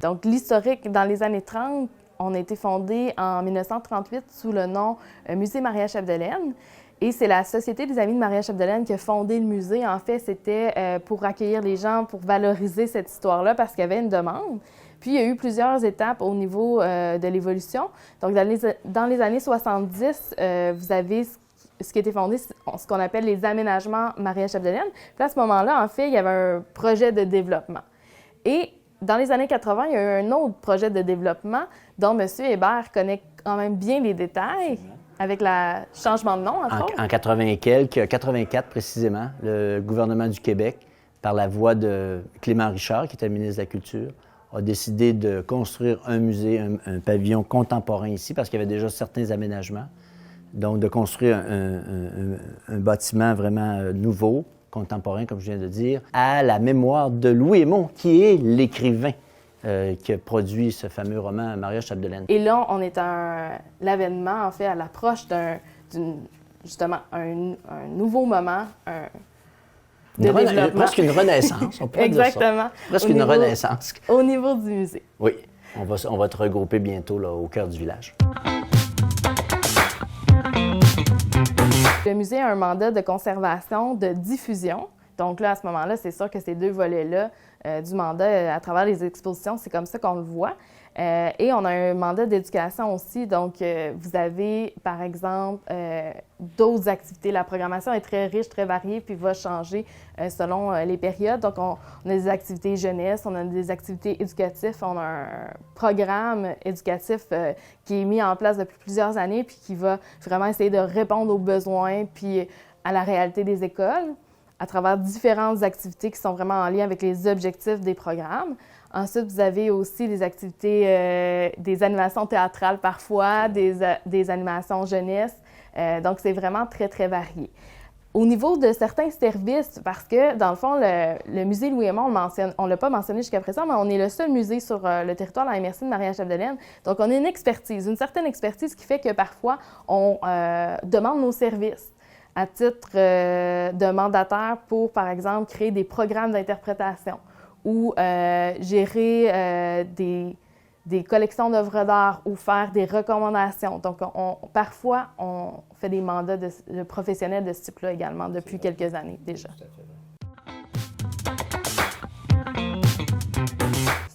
Donc, l'historique, dans les années 30, on a été fondé en 1938 sous le nom Musée Maria-Chapdelaine. Et c'est la Société des Amis de Maria-Chapdelaine qui a fondé le musée. En fait, c'était pour accueillir les gens, pour valoriser cette histoire-là, parce qu'il y avait une demande. Puis, il y a eu plusieurs étapes au niveau de l'évolution. Donc, dans les années 70, vous avez ce qui a été fondé, ce qu'on appelle les aménagements Maria-Chapdelaine. Puis à ce moment-là, en fait, il y avait un projet de développement. Et dans les années 80, il y a eu un autre projet de développement dont M. Hébert connaît quand même bien les détails, avec le changement de nom, entre autres. En 80 et quelques, 84 précisément, le gouvernement du Québec, par la voix de Clément Richard, qui était ministre de la Culture, a décidé de construire un musée, un pavillon contemporain ici, parce qu'il y avait déjà certains aménagements. Donc, de construire un bâtiment vraiment nouveau, contemporain, comme je viens de dire, à la mémoire de Louis Hémon, qui est l'écrivain qui a produit ce fameux roman Maria-Chapdelaine. Et là, on est à l'avènement, en fait, à l'approche justement, un nouveau moment de développement. Presque une renaissance, on peut dire ça. Exactement. Presque une renaissance. Au niveau du musée. Oui, on va te regrouper bientôt là, au cœur du village. Le musée a un mandat de conservation, de diffusion. Donc là, à ce moment-là, c'est sûr que ces deux volets-là du mandat, à travers les expositions, c'est comme ça qu'on le voit. Et on a un mandat d'éducation aussi. Donc, vous avez, par exemple, d'autres activités. La programmation est très riche, très variée, puis va changer selon les périodes. Donc, on a des activités jeunesse, on a des activités éducatives, on a un programme éducatif qui est mis en place depuis plusieurs années, puis qui va vraiment essayer de répondre aux besoins, puis à la réalité des écoles, à travers différentes activités qui sont vraiment en lien avec les objectifs des programmes. Ensuite, vous avez aussi des activités, des animations théâtrales parfois, des animations jeunesse. Donc, c'est vraiment très, très varié. Au niveau de certains services, parce que, dans le fond, le musée Louis Hémon, on ne l'a pas mentionné jusqu'à présent, mais on est le seul musée sur le territoire de la MRC de Maria-Chapdelaine. Donc, on a une certaine expertise qui fait que parfois, on demande nos services à titre de mandataire pour, par exemple, créer des programmes d'interprétation ou gérer des collections d'œuvres d'art ou faire des recommandations. Donc, parfois, on fait des mandats de professionnels de ce type-là également depuis quelques années déjà.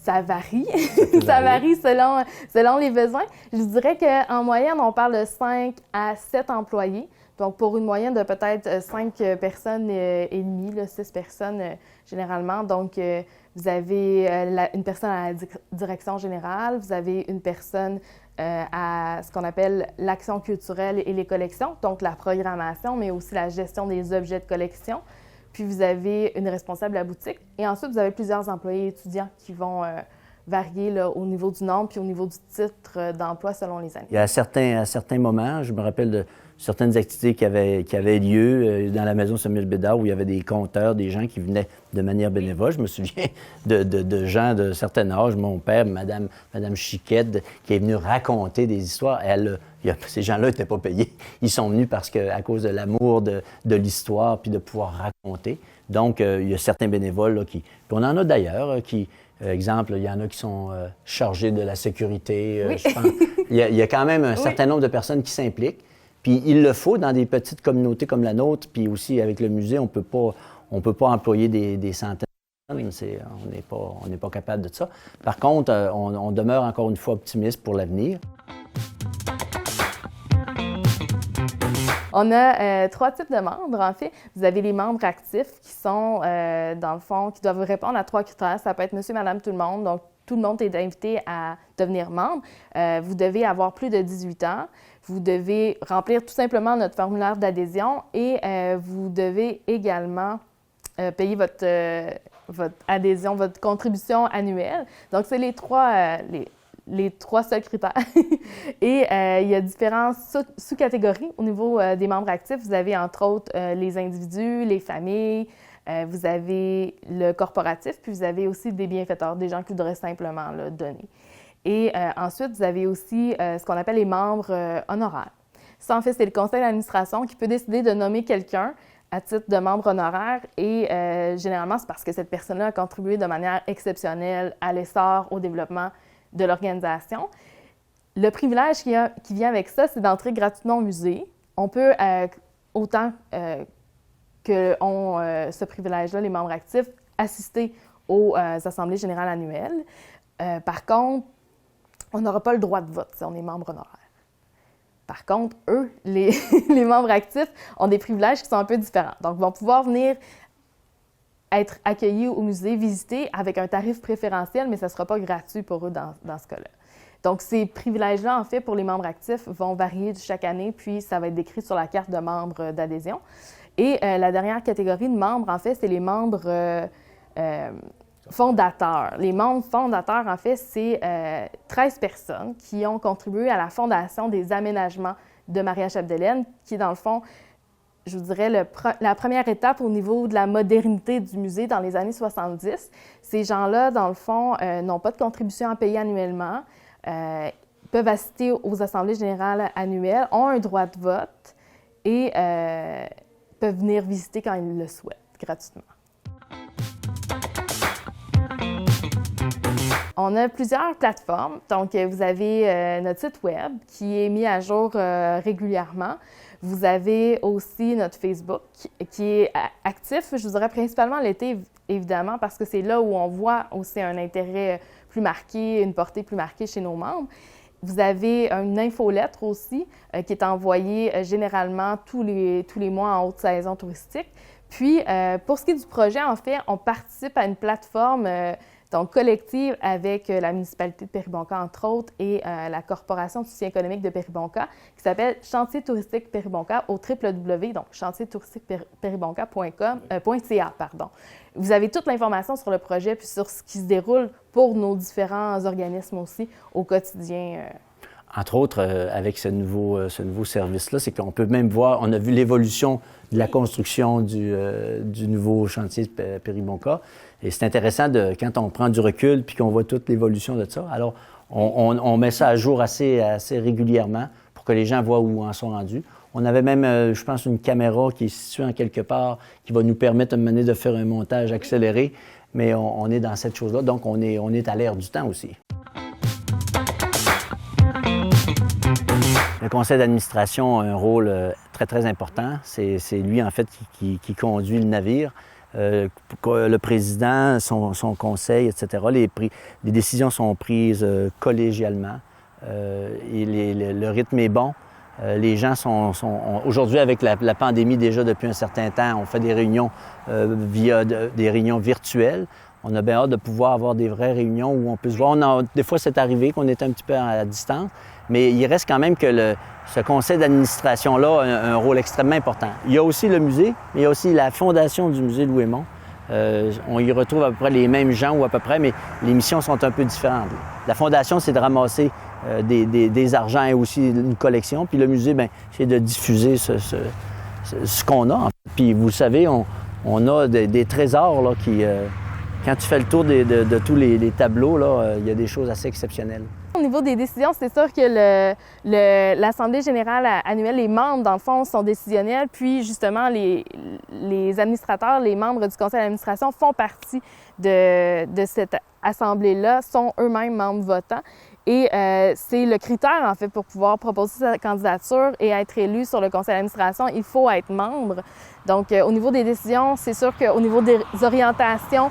Ça varie. Ça varie selon les besoins. Je dirais qu'en moyenne, on parle de 5 à 7 employés. Donc, pour une moyenne de peut-être 5 personnes et demie, 6 personnes généralement. Donc, vous avez une personne à la direction générale, vous avez une personne à ce qu'on appelle l'action culturelle et les collections, donc la programmation, mais aussi la gestion des objets de collection. Puis, vous avez une responsable à la boutique. Et ensuite, vous avez plusieurs employés étudiants qui vont varier là, au niveau du nombre puis au niveau du titre d'emploi selon les années. Il y a à certains moments, je me rappelle de certaines activités qui avaient lieu dans la maison Samuel Bédard, où il y avait des conteurs, des gens qui venaient de manière bénévole. Je me souviens de gens de certain âge, mon père, Madame Chiquette, qui est venue raconter des histoires. Ces gens-là n'étaient pas payés. Ils sont venus à cause de l'amour de l'histoire puis de pouvoir raconter. Donc, il y a certains bénévoles là, puis on en a d'ailleurs qui... exemple, il y en a qui sont chargés de la sécurité. Oui. Je pense. Il y a quand même un certain nombre de personnes qui s'impliquent. Puis il le faut dans des petites communautés comme la nôtre, puis aussi avec le musée, on peut pas employer des centaines de personnes. On n'est pas capable de ça. Par contre, on demeure encore une fois optimiste pour l'avenir. On a 3 types de membres, en fait. Vous avez les membres actifs qui sont, dans le fond, qui doivent répondre à 3 critères. Ça peut être monsieur, madame, tout le monde. Donc, tout le monde est invité à devenir membre. Vous devez avoir plus de 18 ans. Vous devez remplir tout simplement notre formulaire d'adhésion et vous devez également payer votre adhésion, votre contribution annuelle. Donc, c'est les 3 seuls critères. Et il y a différentes sous-catégories au niveau des membres actifs. Vous avez, entre autres, les individus, les familles, vous avez le corporatif, puis vous avez aussi des bienfaiteurs, des gens qui voudraient simplement là, donner. Et ensuite, vous avez aussi ce qu'on appelle les membres honoraires. Ça, en fait, c'est le conseil d'administration qui peut décider de nommer quelqu'un à titre de membre honoraire et généralement, c'est parce que cette personne-là a contribué de manière exceptionnelle à l'essor, au développement de l'organisation. Le privilège qui vient avec ça, c'est d'entrer gratuitement au musée. On peut, autant que ont ce privilège-là, les membres actifs, assister aux assemblées générales annuelles. Par contre, on n'aura pas le droit de vote si on est membre honoraire. Par contre, eux, les membres actifs, ont des privilèges qui sont un peu différents. Donc, ils vont pouvoir venir être accueillis au musée, visiter avec un tarif préférentiel, mais ça ne sera pas gratuit pour eux dans ce cas-là. Donc, ces privilèges-là, en fait, pour les membres actifs, vont varier chaque année, puis ça va être décrit sur la carte de membres d'adhésion. Et la dernière catégorie de membres, en fait, c'est les membres fondateurs. Les membres fondateurs, en fait, c'est 13 personnes qui ont contribué à la fondation des aménagements de Maria-Chapdelaine, qui est, dans le fond, je vous dirais, la première étape au niveau de la modernité du musée dans les années 70. Ces gens-là, dans le fond, n'ont pas de contribution à payer annuellement, peuvent assister aux assemblées générales annuelles, ont un droit de vote et peuvent venir visiter quand ils le souhaitent, gratuitement. On a plusieurs plateformes. Donc, vous avez notre site Web qui est mis à jour régulièrement. Vous avez aussi notre Facebook qui est actif, je vous dirais principalement l'été, évidemment, parce que c'est là où on voit aussi un intérêt plus marqué, une portée plus marquée chez nos membres. Vous avez une infolettre aussi qui est envoyée généralement tous les mois en haute saison touristique. Puis, pour ce qui est du projet, en fait, on participe à une plateforme donc collective avec la municipalité de Péribonka, entre autres, et la Corporation de soutien économique de Péribonka, qui s'appelle Chantier touristique Péribonka au www, donc chantiertouristiquepéribonka.ca. Vous avez toute l'information sur le projet puis sur ce qui se déroule pour nos différents organismes aussi au quotidien. Entre autres, avec ce nouveau service-là, c'est qu'on peut même voir, on a vu l'évolution de la construction du nouveau chantier de Péribonka. Et c'est intéressant quand on prend du recul puis qu'on voit toute l'évolution de ça. Alors, on met ça à jour assez régulièrement pour que les gens voient où en sont rendus. On avait même, je pense, une caméra qui est située en quelque part qui va nous permettre à un moment donné de faire un montage accéléré, mais on est dans cette chose-là. Donc, on est à l'ère du temps aussi. Le conseil d'administration a un rôle très, très important. C'est lui, en fait, qui conduit le navire. Le président, son conseil, etc. Les décisions sont prises collégialement et le rythme est bon. Les gens aujourd'hui, avec la pandémie déjà depuis un certain temps, on fait des réunions via des réunions virtuelles. On a bien hâte de pouvoir avoir des vraies réunions où on peut se voir. Des fois, c'est arrivé qu'on est un petit peu à distance, mais il reste quand même que ce conseil d'administration-là a un rôle extrêmement important. Il y a aussi le musée, mais il y a aussi la fondation du musée Louis Aymon. On y retrouve à peu près les mêmes gens ou à peu près, mais les missions sont un peu différentes. La fondation, c'est de ramasser des argents et aussi une collection. Puis le musée, bien, c'est de diffuser ce qu'on a. En fait. Puis vous savez, on a des trésors là, qui... Quand tu fais le tour de tous les tableaux, là, il y a des choses assez exceptionnelles. Au niveau des décisions, c'est sûr que l'Assemblée générale annuelle, les membres, dans le fond, sont décisionnels. Puis, justement, les administrateurs, les membres du conseil d'administration font partie de cette assemblée-là, sont eux-mêmes membres votants. Et c'est le critère, en fait, pour pouvoir proposer sa candidature et être élu sur le conseil d'administration, il faut être membre. Donc, au niveau des décisions, c'est sûr qu'au niveau des orientations,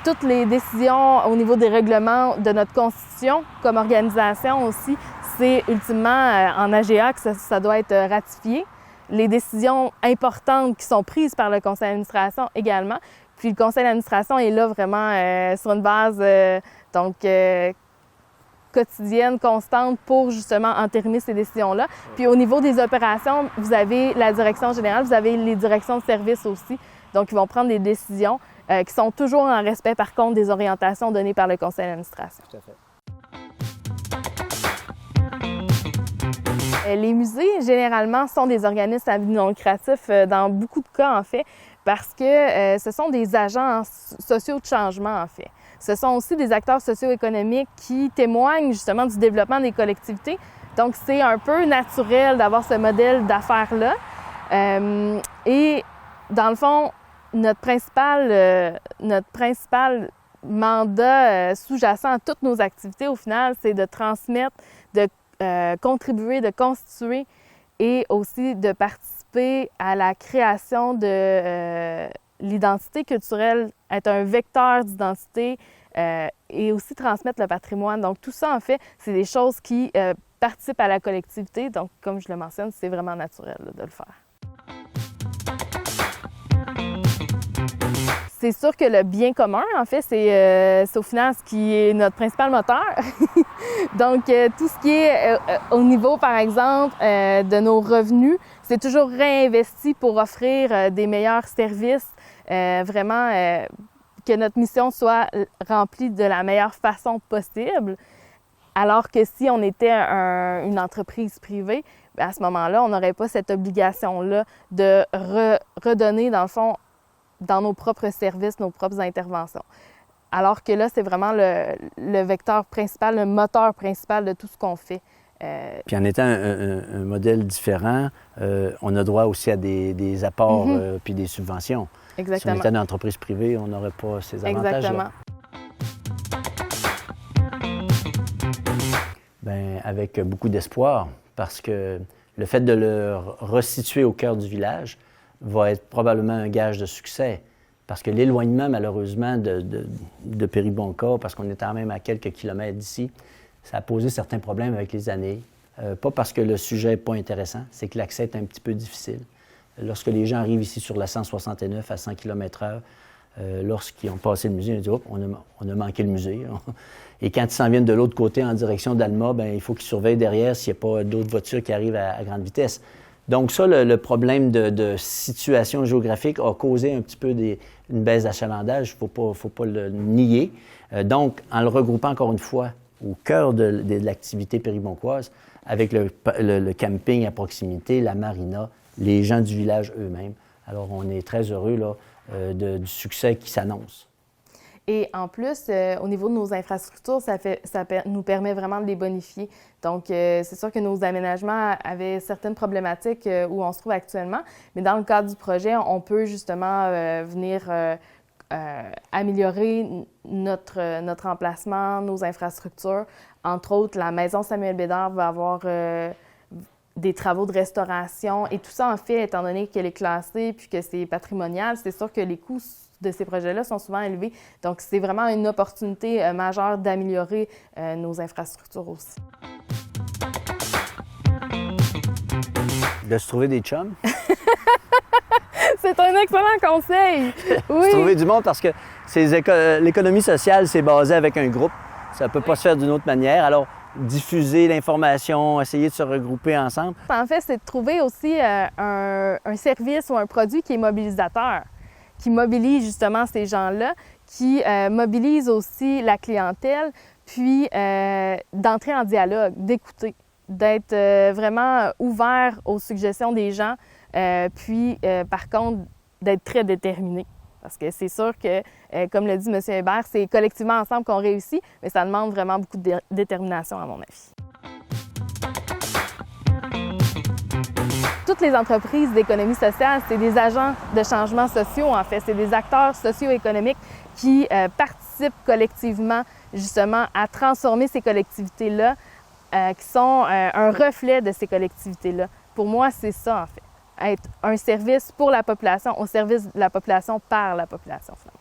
toutes les décisions au niveau des règlements de notre constitution, comme organisation aussi, c'est ultimement en AGA que ça doit être ratifié. Les décisions importantes qui sont prises par le conseil d'administration également. Puis le conseil d'administration est là vraiment sur une base quotidienne, constante pour justement entériner ces décisions-là. Puis au niveau des opérations, vous avez la direction générale, vous avez les directions de service aussi. Donc, ils vont prendre des décisions qui sont toujours en respect, par contre, des orientations données par le conseil d'administration. Tout à fait. Les musées, généralement, sont des organismes à but non lucratif dans beaucoup de cas, en fait, parce que ce sont des agents sociaux de changement, en fait. Ce sont aussi des acteurs socio-économiques qui témoignent justement du développement des collectivités. Donc, c'est un peu naturel d'avoir ce modèle d'affaires-là. Et dans le fond, notre principal mandat sous-jacent à toutes nos activités, au final, c'est de transmettre, de contribuer, de constituer et aussi de participer à la création de l'identité culturelle, être un vecteur d'identité et aussi transmettre le patrimoine. Donc, tout ça, en fait, c'est des choses qui participent à la collectivité. Donc, comme je le mentionne, c'est vraiment naturel là, de le faire. C'est sûr que le bien commun, en fait, c'est au final ce qui est notre principal moteur. Donc, tout ce qui est au niveau, par exemple, de nos revenus, c'est toujours réinvesti pour offrir des meilleurs services, vraiment que notre mission soit remplie de la meilleure façon possible. Alors que si on était une entreprise privée, à ce moment-là, on n'aurait pas cette obligation-là de redonner, dans le fond, dans nos propres services, nos propres interventions. Alors que là, c'est vraiment le vecteur principal, le moteur principal de tout ce qu'on fait. Puis en étant un modèle différent, on a droit aussi à des apports puis des subventions. Exactement. Si on était une entreprise privée, on n'aurait pas ces avantages-là. Exactement. Bien, avec beaucoup d'espoir, parce que le fait de le resituer au cœur du village va être probablement un gage de succès. Parce que l'éloignement, malheureusement, de Péribonka, parce qu'on est quand même à quelques kilomètres d'ici, ça a posé certains problèmes avec les années. Pas parce que le sujet n'est pas intéressant, c'est que l'accès est un petit peu difficile. Lorsque les gens arrivent ici sur la 169 à 100 km/h, lorsqu'ils ont passé le musée, ils disent « Oups, on a manqué le musée. » Et quand ils s'en viennent de l'autre côté en direction d'Alma, bien, il faut qu'ils surveillent derrière s'il n'y a pas d'autres voitures qui arrivent à grande vitesse. Donc ça, le problème de situation géographique a causé un petit peu une baisse d'achalandage, il ne faut pas le nier. Donc, en le regroupant encore une fois au cœur de l'activité périboncoise, avec le camping à proximité, la marina, les gens du village eux-mêmes. Alors, on est très heureux là, du succès qui s'annonce. Et en plus, au niveau de nos infrastructures, ça nous permet vraiment de les bonifier. Donc, c'est sûr que nos aménagements avaient certaines problématiques où on se trouve actuellement, mais dans le cadre du projet, on peut justement venir améliorer notre emplacement, nos infrastructures. Entre autres, la maison Samuel Bédard va avoir des travaux de restauration et tout ça, en fait, étant donné qu'elle est classée puis que c'est patrimonial, c'est sûr que les coûts de ces projets-là sont souvent élevés. Donc, c'est vraiment une opportunité majeure d'améliorer nos infrastructures aussi. De se trouver des chums? C'est un excellent conseil! Oui. Se trouver du monde parce que l'économie sociale, c'est basé avec un groupe. Ça ne peut pas se faire d'une autre manière. Alors, diffuser l'information, essayer de se regrouper ensemble. En fait, c'est de trouver aussi un service ou un produit qui est mobilisateur, qui mobilise justement ces gens-là, qui mobilise aussi la clientèle, puis d'entrer en dialogue, d'écouter, d'être vraiment ouvert aux suggestions des gens, puis par contre, d'être très déterminé. Parce que c'est sûr que, comme le dit M. Hébert, c'est collectivement ensemble qu'on réussit, mais ça demande vraiment beaucoup de détermination, à mon avis. Toutes les entreprises d'économie sociale, c'est des agents de changements sociaux, en fait. C'est des acteurs socio-économiques qui participent collectivement, justement, à transformer ces collectivités-là, qui sont un reflet de ces collectivités-là. Pour moi, c'est ça, en fait. Être un service pour la population, au service de la population par la population, finalement.